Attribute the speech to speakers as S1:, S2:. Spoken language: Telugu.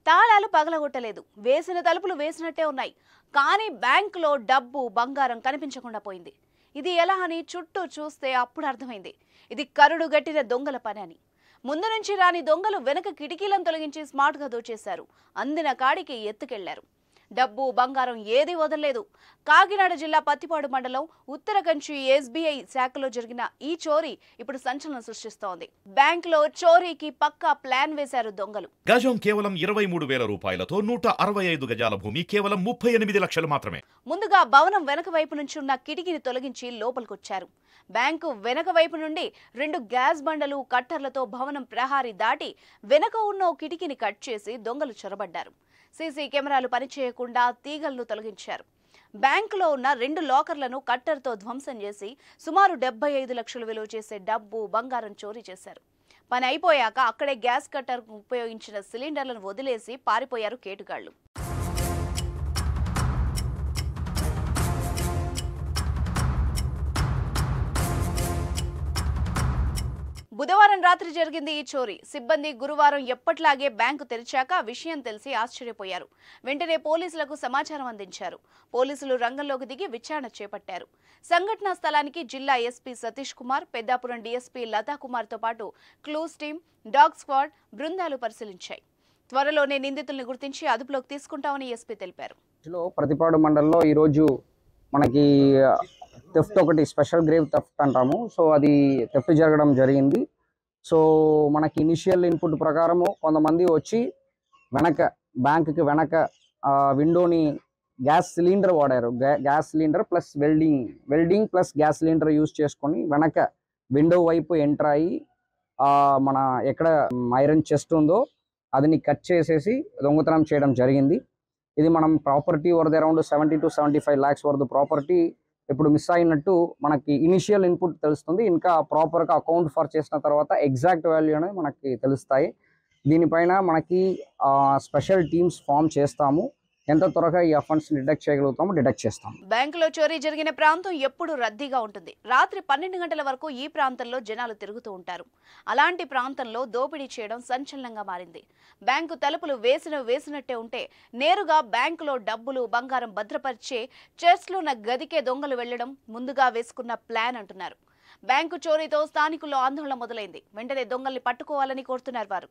S1: తాళాలు పగలగొట్టలేదు, వేసిన తలుపులు వేసినట్టే ఉన్నాయి. కానీ బ్యాంకులో డబ్బు బంగారం కనిపించకుండా పోయింది. ఇది ఎలా అని చుట్టూ చూస్తే అప్పుడు అర్థమైంది, ఇది కరుడు గట్టిన దొంగల పని అని. ముందు నుంచి రాని దొంగలు వెనక కిటికీలను తొలగించి స్మార్ట్గా దోచేశారు. అందిన కాడికి ఎత్తుకెళ్లారు. డబ్బు బంగారం ఏది వదలలేదు. కాకినాడ జిల్లా పత్తిపాడు మండలం ఉత్తరకంచి ఎస్బీఐ శాఖలో జరిగిన ఈ చోరీ ఇప్పుడు సంచలనం సృష్టిస్తోంది. బ్యాంకులో చోరీకి పక్కా ప్లాన్ వేశారు దొంగలు.
S2: గజం కేవలం 23,000 రూపాయలతో 165 గజాల భూమి కేవలం 38 లక్షలు మాత్రమే.
S1: ముందుగా భవనం వెనక వైపు నుంచి ఉన్న కిటికీని తొలగించి లోపలికొచ్చారు. బ్యాంకు వెనక వైపు నుండి 2 గ్యాస్ బండలు కట్టర్లతో భవనం ప్రహారీ దాటి వెనక ఉన్న ఓ కిటికీని కట్ చేసి దొంగలు చొరబడ్డారు. సీసీ కెమెరాలు పనిచేయకుండా తీగలను తొలగించారు. బ్యాంకులో ఉన్న 2 లాకర్లను కట్టర్తో ధ్వంసం చేసి సుమారు 75 లక్షలు విలువ చేసే డబ్బు బంగారం చోరీ చేశారు. పని అయిపోయాక అక్కడే గ్యాస్ కట్టర్ ఉపయోగించిన సిలిండర్లను వదిలేసి పారిపోయారు కేటుగాళ్లు. బుధవారం రాత్రి జరిగింది ఈ చోరీ. సిబ్బంది గురువారం ఎప్పట్లాగే బ్యాంకు తెరిచాక విషయం తెలిసి ఆశ్చర్యపోయారు. వెంటనే పోలీసులకు సమాచారం అందించారు. పోలీసులు రంగంలోకి దిగి విచారణ చేపట్టారు. సంఘటనా స్థలానికి జిల్లా ఎస్పీ సతీష్ కుమార్, పెద్దాపురం డీఎస్పీ లతా కుమార్తో పాటు క్లూస్ టీం, డాగ్ స్క్వాడ్ బృందాలు పరిశీలించాయి. త్వరలోనే నిందితుల్ని గుర్తించి అదుపులోకి తీసుకుంటామని ఎస్పీ తెలిపారు.
S3: ప్రతిపాడు మండలంలో ఈరోజు మనకి థెఫ్ట్ ఒకటి స్పెషల్ గ్రేవ్ థెఫ్ట్ అంటాము. సో అది థెఫ్ట్ జరగడం జరిగింది. సో మనకి ఇనిషియల్ ఇన్పుట్ ప్రకారము కొంతమంది వచ్చి బ్యాంకుకి వెనక విండోని గ్యాస్ సిలిండర్ వాడారు. Gas cylinder plus welding plus gas cylinder use చేసుకొని వెనక విండో వైపు ఎంటర్ అయ్యి మన ఎక్కడ ఐరన్ చెస్ట్ ఉందో అదిని కట్ చేసేసి దొంగతనం చేయడం జరిగింది. ఇది మనం ప్రాపర్టీ వరద అరౌండ్ 70 to 75 lakhs వరద ప్రాపర్టీ ఇప్పుడు మిస్ అయినట్టు మనకి ఇనిషియల్ ఇన్పుట్ తెలుస్తుంది. ఇంకా ప్రాపర్గా అకౌంట్ ఫర్ చేసిన తర్వాత ఎగ్జాక్ట్ వాల్యూ అనేది మనకి తెలుస్తాయి. దీనిపైన మనకి స్పెషల్ టీమ్స్ ఫామ్ చేస్తాము. ఎంత త్వరగా ఈ అఫెన్స్ డిటెక్ట్ చేయగలుగుతామో డిటెక్ట్ చేస్తాం.
S1: బ్యాంకులో చోరీ జరిగిన ప్రాంతం ఎప్పుడు రద్దీగా ఉంటుంది. రాత్రి 12 గంటల వరకు ఈ ప్రాంతంలో జనాలు తిరుగుతూ ఉంటారు. అలాంటి ప్రాంతంలో దోపిడీ చేయడం సంచలనంగా మారింది. బ్యాంకు తలుపులు వేసినట్టే ఉంటే నేరుగా బ్యాంకులో డబ్బులు బంగారం భద్రపరిచే చర్చ్లో ఉన్న గదికే దొంగలు వెళ్లడం ముందుగా వేసుకున్న ప్లాన్ అంటున్నారు. బ్యాంకు చోరీతో స్థానికుల్లో ఆందోళన మొదలైంది. వెంటనే దొంగల్ని పట్టుకోవాలని కోరుతున్నారు వారు.